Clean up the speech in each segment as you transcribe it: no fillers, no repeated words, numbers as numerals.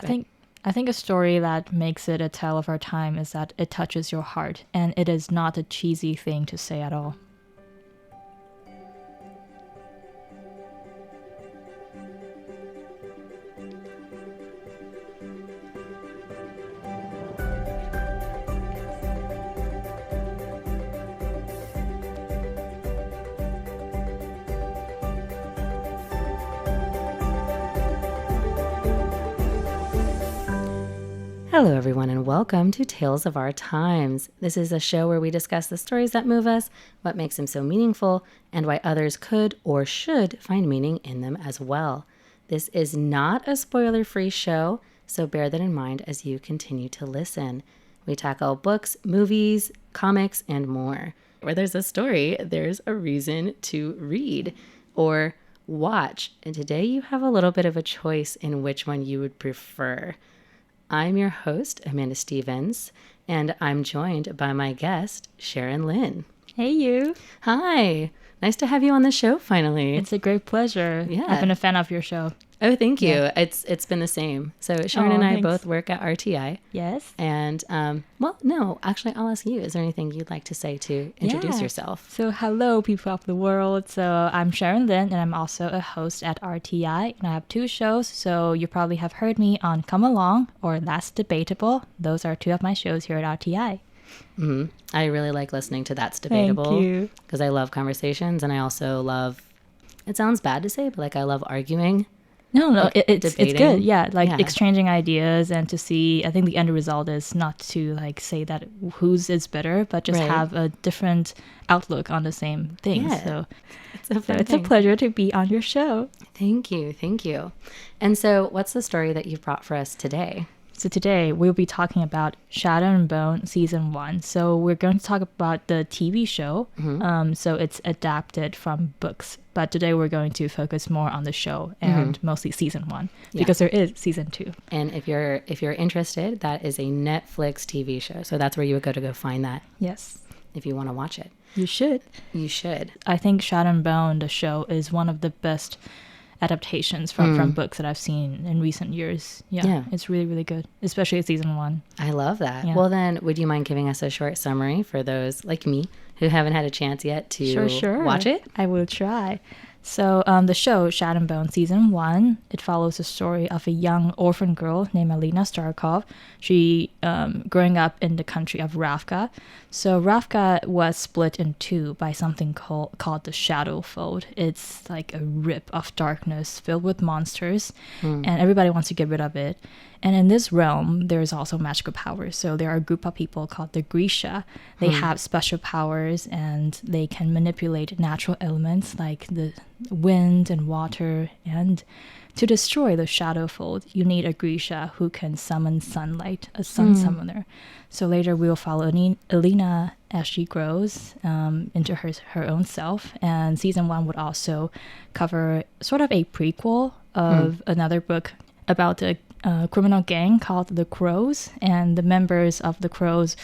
I think a story that makes it a tale of our time is that it touches your heart, and it is not a cheesy thing to say at all. Hello, everyone, and welcome to Tales of Our Times. This is a show where we discuss the stories that move us, what makes them so meaningful, and why others could or should find meaning in them as well. This is not a spoiler-free show, so bear that in mind as you continue to listen. We tackle books, movies, comics, and more. Where there's a story, there's a reason to read or watch. And today you have a little bit of a choice in which one you would prefer. I'm your host, Amanda Stevens, and I'm joined by my guest, Sharon Lin. Hey, you. Hi. Nice to have you on the show finally. It's a great pleasure. Yeah. I've been a fan of your show. Oh, thank you. Yeah. It's been the same. So Sharon and I thanks. both work at RTI. Yes. And, actually, I'll ask you. Is there anything you'd like to say to introduce yourself? So hello, people of the world. So I'm Sharon Lin, and I'm also a host at RTI. And I have two shows, so you probably have heard me on Come Along or That's Debatable. Those are two of my shows here at RTI. Mm-hmm. I really like listening to That's Debatable. Thank you. Because I love conversations, and I also love, it sounds bad to say, but like I love arguing. No, like it's good. Yeah, Yeah. exchanging ideas and to see, I think the end result is not to like say that whose is better, but just Right. have a different outlook on the same thing. Yeah. So It's a fun it's a thing. pleasure to be on your show. Thank you. Thank you. And so what's the story that you've brought for us today? So today we'll be talking about Shadow and Bone Season 1. So we're going to talk about the TV show. So it's adapted from books. But today we're going to focus more on the show and mostly Season 1 because there is Season 2. And if you're interested, that is a Netflix TV show. So that's where you would go to go find that Yes, if you want to watch it. you should. You should. I think Shadow and Bone, the show, is one of the best adaptations from books that I've seen in recent years. Yeah, it's really, really good, especially Season 1. I love that. Yeah. Well, then, would you mind giving us a short summary for those like me who haven't had a chance yet to Sure. watch it? I will try. So the show, Shadow and Bone Season 1, it follows the story of a young orphan girl named Alina Starkov. She growing up in the country of Ravka. So Ravka was split in two by something called the Shadow Fold. It's like a rip of darkness filled with monsters, and everybody wants to get rid of it. And in this realm, there's also magical powers. So there are a group of people called the Grisha. They have special powers, and they can manipulate natural elements like the wind and water. And to destroy the Shadow Fold, you need a Grisha who can summon sunlight, a sun summoner. So later we'll follow Alina as she grows into her own self. And Season 1 would also cover sort of a prequel of another book about a criminal gang called the Crows, and the members of the Crows,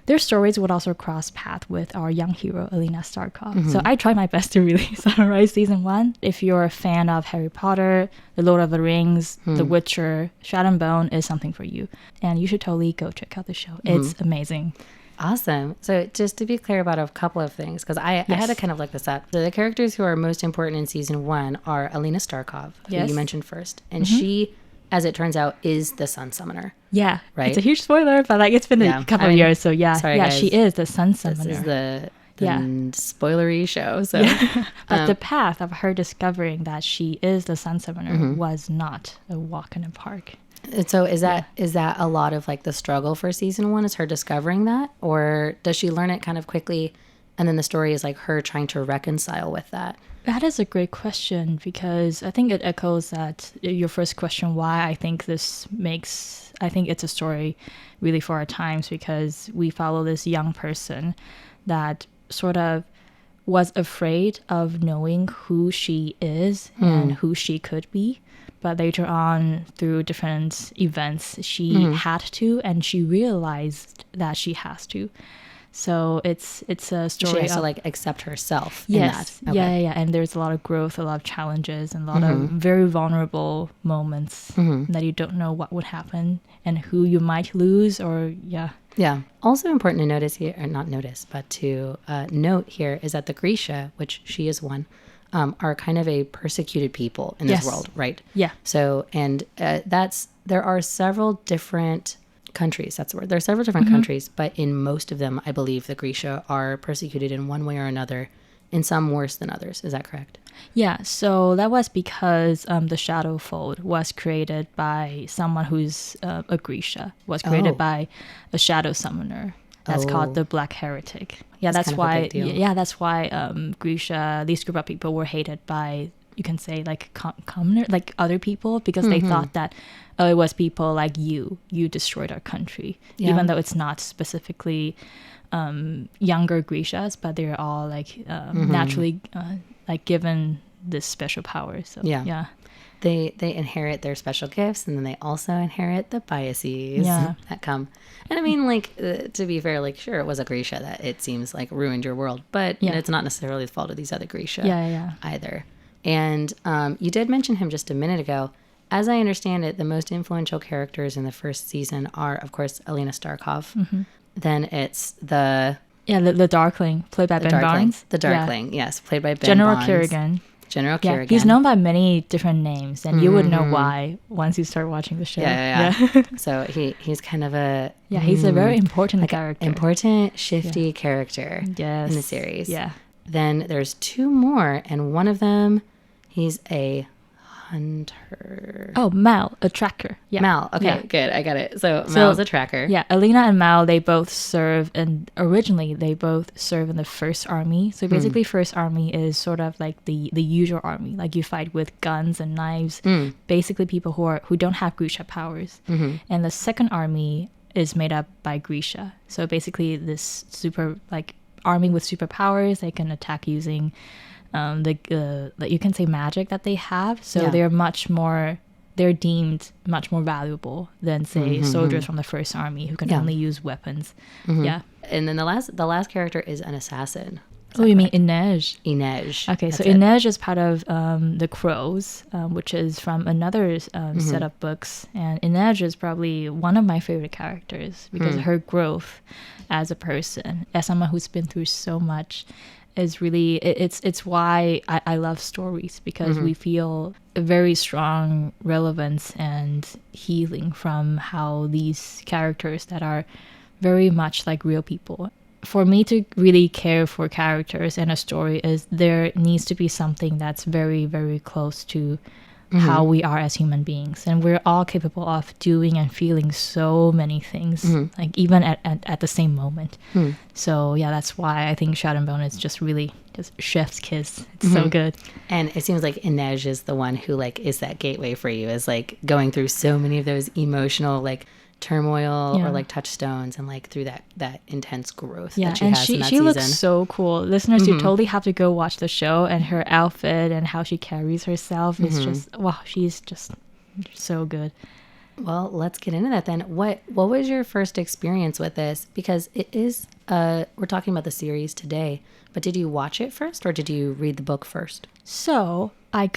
their stories would also cross path with our young hero Alina Starkov. So I tried my best to really summarize Season 1. If you're a fan of Harry Potter, The Lord of the Rings, The Witcher, Shadow and Bone is something for you, and you should totally go check out the show. It's amazing. Awesome. So just to be clear about a couple of things, because I had to kind of look this up. So the characters who are most important in Season 1 are Alina Starkov, who you mentioned first, and she, as it turns out, is the Sun Summoner. Yeah, right. It's a huge spoiler, but like it's been a couple of years, so sorry, guys. she is the Sun Summoner. This is the spoilery show. So, but the path of her discovering that she is the Sun Summoner was not a walk in the park. So is that a lot of like the struggle for Season 1? Is her discovering that, or does she learn it kind of quickly, and then the story is like her trying to reconcile with that? That is a great question, because I think it echoes that your first question, why I think it's a story really for our times, because we follow this young person that sort of was afraid of knowing who she is and who she could be. But later on, through different events, she had to, and she realized that she has to. So it's a story She has to of, like accept herself yes, in that. yeah. And there's a lot of growth, a lot of challenges, and a lot of very vulnerable moments that you don't know what would happen and who you might lose, or Yeah. Also important to notice here, or not notice, but to note here is that the Grisha, which she is one, are kind of a persecuted people in this Yes. world, right? Yeah. So, and there are several different countries. That's the word. There are several different countries, but in most of them, I believe the Grisha are persecuted in one way or another, in some worse than others. Is that correct? Yeah, so that was because the Shadow Fold was created by someone who's a Grisha, was created by a Shadow Summoner. That's called the Black Heretic. Yeah, That's that's kind of a why. big deal. Yeah, that's why Grisha, these group of people were hated by, you can say, like commoner, like other people, because they thought that it was people like you destroyed our country, even though it's not specifically younger Grishas, but they're all like naturally like given this special power. So yeah. They inherit their special gifts, and then they also inherit the biases that come. And I mean, like, to be fair, like, sure, it was a Grisha that it seems like ruined your world, but it's not necessarily the fault of these other Grisha either. And you did mention him just a minute ago. As I understand it, the most influential characters in the first season are, of course, Alina Starkov. Then it's the Darkling, played by Ben Barnes. The Darkling, yes, played by Ben General Barnes. Kerrigan. General Kerrigan. He's known by many different names, and you would know why once you start watching the show. Yeah. So he's kind of a he's a very important character. Important, shifty character in the series. Yeah. Then there's two more, and one of them, he's a hunter. Oh, Mal, a tracker. Yeah. Mal. Okay, good. I got it. So Mal's a tracker. Yeah, Alina and Mal, they both serve, and originally they both serve in the First Army. So basically, First Army is sort of like the usual army, like you fight with guns and knives. Basically, people who don't have Grisha powers. And the Second Army is made up by Grisha. So basically, this super like army with superpowers. They can attack using you can say magic that they have. So they're deemed much more valuable than say soldiers from the First Army who can only use weapons. Yeah. And then the last character is an assassin. Oh, you mean Inej? Inej. Okay, so Inej is part of the Crows, which is from another set of books. And Inej is probably one of my favorite characters because her growth as a person, as someone who's been through so much, is really it's why I love stories, because we feel a very strong relevance and healing from how these characters that are very much like real people. For me to really care for characters and a story, is there needs to be something that's very, very close to how we are as human beings, and we're all capable of doing and feeling so many things, like even at the same moment. So yeah, that's why I think Shadow and Bone is just really just chef's kiss. It's so good. And it seems like Inej is the one who like is that gateway for you, is like going through so many of those emotional like turmoil or like touchstones, and like through that intense growth that she has in that she season. Looks so cool. Listeners, you totally have to go watch the show, and her outfit and how she carries herself is just she's just so good. Well, let's get into that then. What was your first experience with this? Because it is we're talking about the series today, but did you watch it first or did you read the book first? So I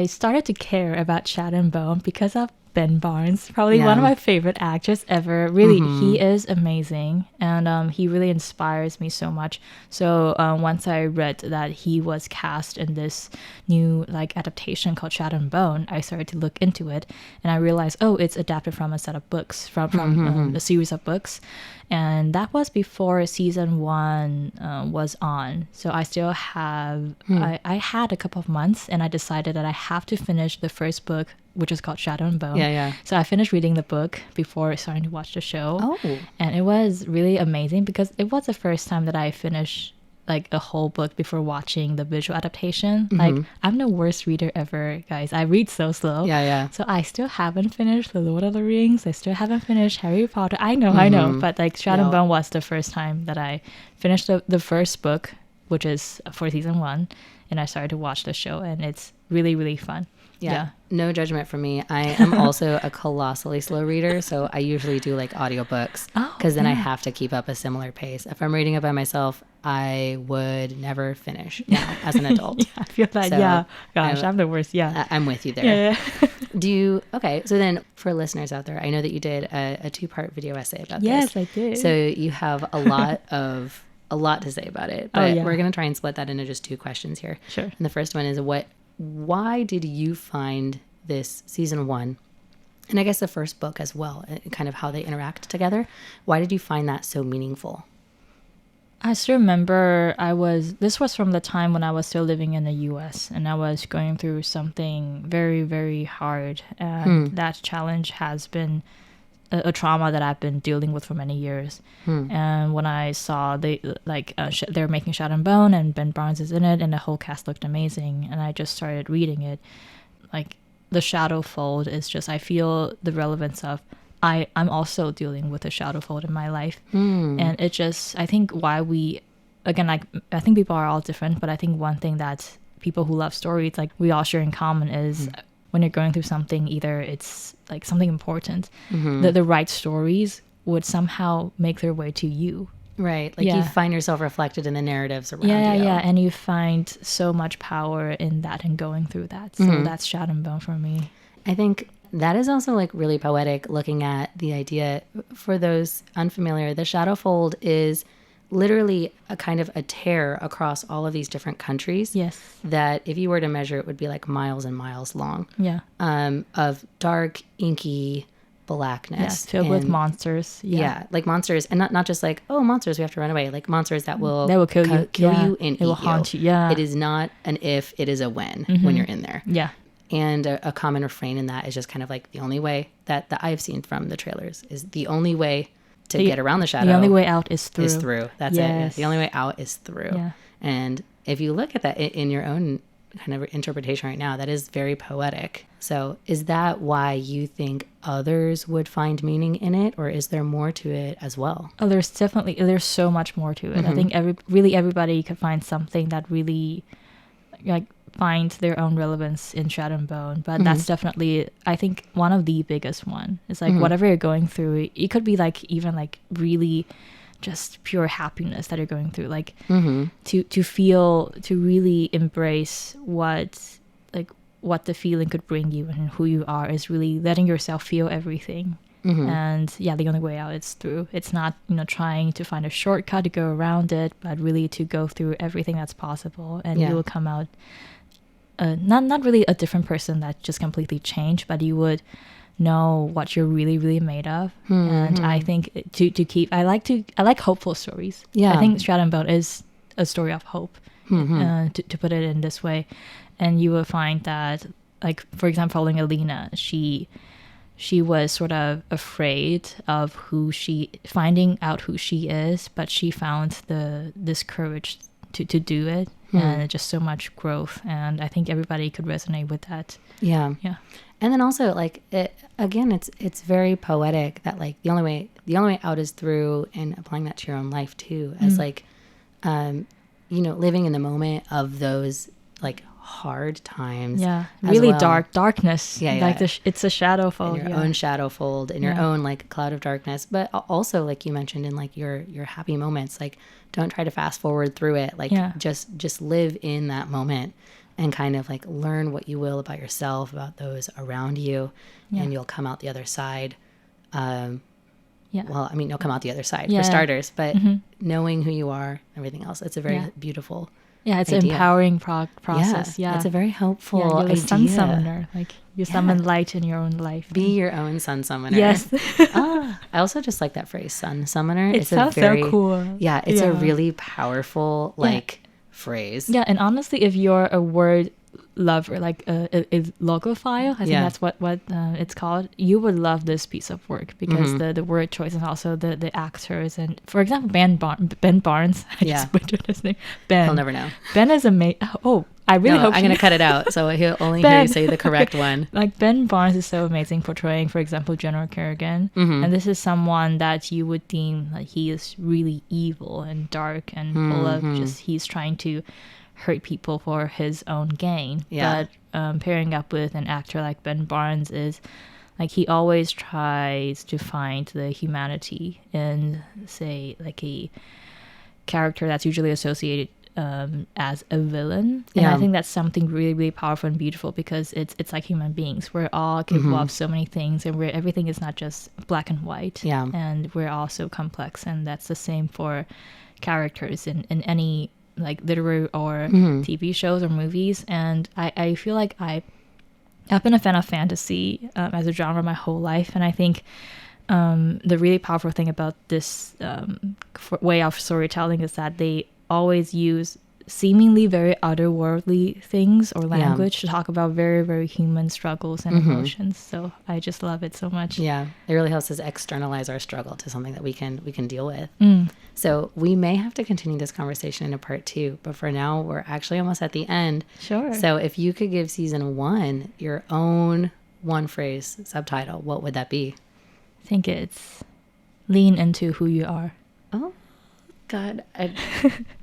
started to care about Shadow and Bone because of Ben Barnes, probably one of my favorite actors ever. Really, he is amazing, and he really inspires me so much. So once I read that he was cast in this new like adaptation called Shadow and Bone, I started to look into it, and I realized, it's adapted from a set of books, from a series of books, and that was before season 1 was on. So I still have I had a couple of months, and I decided that I have to finish the first book, which is called Shadow and Bone. Yeah. So I finished reading the book before starting to watch the show. Oh. And it was really amazing because it was the first time that I finished like a whole book before watching the visual adaptation. Like, I'm the worst reader ever, guys. I read so slow. Yeah. So I still haven't finished The Lord of the Rings. I still haven't finished Harry Potter. I know. But like Shadow and Bone was the first time that I finished the first book, which is for season 1. And I started to watch the show, and it's really, really fun. Yeah. No judgment from me. I am also a colossally slow reader, so I usually do like audiobooks because then I have to keep up a similar pace. If I'm reading it by myself, I would never finish now as an adult. Yeah, I feel that. So, yeah. Gosh, I'm the worst. Yeah. I'm with you there. Yeah. Okay, so then for listeners out there, I know that you did a 2-part video essay about this. Yes, I did. So you have a lot to say about it, but we're going to try and split that into just 2 questions here. Sure. And the first one is why did you find this season 1, and I guess the first book as well, kind of how they interact together, why did you find that so meaningful? I still remember this was from the time when I was still living in the US and I was going through something very, very hard. And that challenge has been a trauma that I've been dealing with for many years. And when I saw they're making Shadow and Bone and Ben Barnes is in it and the whole cast looked amazing and I just started reading it, like the shadow fold is just, I feel the relevance of I'm also dealing with a shadow fold in my life. And it just, I think why I think people are all different, but I think one thing that people who love stories, like we all share in common is when you're going through something, either it's like something important, the right stories would somehow make their way to you. Right. Like you find yourself reflected in the narratives around you. Yeah. And you find so much power in that and going through that. So that's Shadow and Bone for me. I think that is also like really poetic, looking at the idea. For those unfamiliar, the shadow fold is literally a kind of a tear across all of these different countries. Yes. That if you were to measure, it would be like miles and miles long. Yeah. Of dark, inky blackness. Yes, filled with monsters. Yeah, like monsters, and not just like, oh, monsters, we have to run away. Like monsters that will kill you, you and it will haunt you. Yeah, it is not an if, it is a when you're in there. Yeah, and a common refrain in that is just kind of like the only way that I've seen from the trailers is the only way to get around the shadow. The only way out is through. That's it. Yeah. The only way out is through. Yeah. And if you look at that in your own kind of interpretation right now, that is very poetic. So is that why you think others would find meaning in it, or is there more to it as well? Oh, there's so much more to it. I think everybody could find something that really like finds their own relevance in Shadow and Bone, but that's definitely, I think, one of the biggest one. It's like whatever you're going through, it could be like even like really just pure happiness that you're going through, like to really embrace what the feeling could bring you and who you are is really letting yourself feel everything. And the only way out is through. It's not trying to find a shortcut to go around it, but really to go through everything that's possible, and you will come out not really a different person that just completely changed, but you would know what you're really, really made of. And I think I like hopeful stories. I think Shadow and Bone is a story of hope, to put it in this way. And you will find that, like, for example, following Alina, she was sort of afraid of finding out who she is, but she found this courage to do it, and just so much growth. And I think everybody could resonate with that. Yeah. And then also, like, it's very poetic that, like, the only way out is through, and applying that to your own life too, as like, living in the moment of those like hard times. Yeah, really darkness. Like it's a shadow fold. In your own shadow fold, in your own like cloud of darkness. But also, like you mentioned, in like your happy moments, like don't try to fast forward through it. Like just live in that moment. And kind of like learn what you will about yourself, about those around you, and you'll come out the other side. Well, I mean, you'll come out the other side for starters, but knowing who you are, everything else, it's a very beautiful it's an empowering process. It's a very helpful you're idea. A sun summoner. Like you summon light in your own life. Be your own sun summoner. Yes. I also just like that phrase, sun summoner. It sounds so cool. Yeah, it's a really powerful phrase. Yeah, and honestly, if you're a word lover, like a logophile, I think that's what it's called, you would love this piece of work, because the word choice and also the actors. And for example, Ben Barnes, I just butchered his name. Ben. He'll never know. Ben is amazing. I really hope I'm going to cut it out, so he'll only hear you say the correct one. Like, Ben Barnes is so amazing portraying, for example, General Kerrigan. And this is someone that you would deem like he is really evil and dark and full of just, he's trying to hurt people for his own gain. Yeah. But pairing up with an actor like Ben Barnes is like he always tries to find the humanity in, say, like a character that's usually associated as a villain. And Yeah. I think that's something really, really powerful and beautiful because it's like human beings. We're all capable of so many things, and everything is not just black and white. Yeah. And we're all so complex, and that's the same for characters in any like literary or TV shows or movies. And I feel like I've been a fan of fantasy as a genre my whole life, and I think the really powerful thing about this way of storytelling is that they always use seemingly very otherworldly things or language to talk about very, very human struggles and emotions. So I just love it so much. Yeah, it really helps us externalize our struggle to something that we can deal with. So we may have to continue this conversation in a part 2, but for now we're actually almost at the end. Sure. So if you could give season 1 your own one phrase subtitle, what would that be? I think it's lean into who you are. Oh God,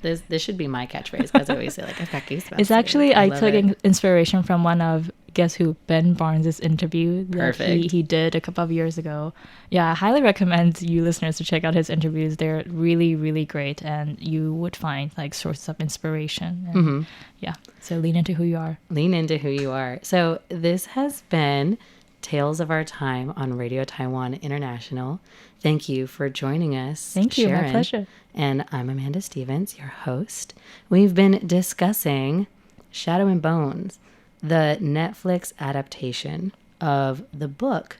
this should be my catchphrase because I always say like I've got goosebumps. It's actually I took it. inspiration from one of Guess Who, Ben Barnes' interview that Perfect. he did a couple of years ago. Yeah, I highly recommend you listeners to check out his interviews. They're really, really great, and you would find like sources of inspiration. And, yeah, so lean into who you are. Lean into who you are. So this has been Tales of Our Time on Radio Taiwan International. Thank you for joining us. Thank you. Sharon. My pleasure. And I'm Amanda Stevens, your host. We've been discussing Shadow and Bones, the Netflix adaptation of the book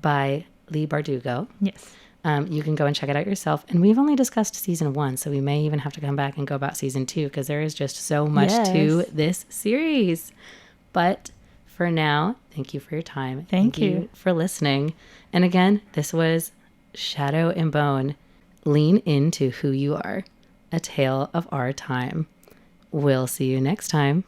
by Leigh Bardugo. Yes. You can go and check it out yourself. And we've only discussed season 1, so we may even have to come back and go about season 2 because there is just so much to this series. But for now, thank you for your time. Thank you for listening. And again, this was Shadow and Bone. Lean into who you are. A tale of our time. We'll see you next time.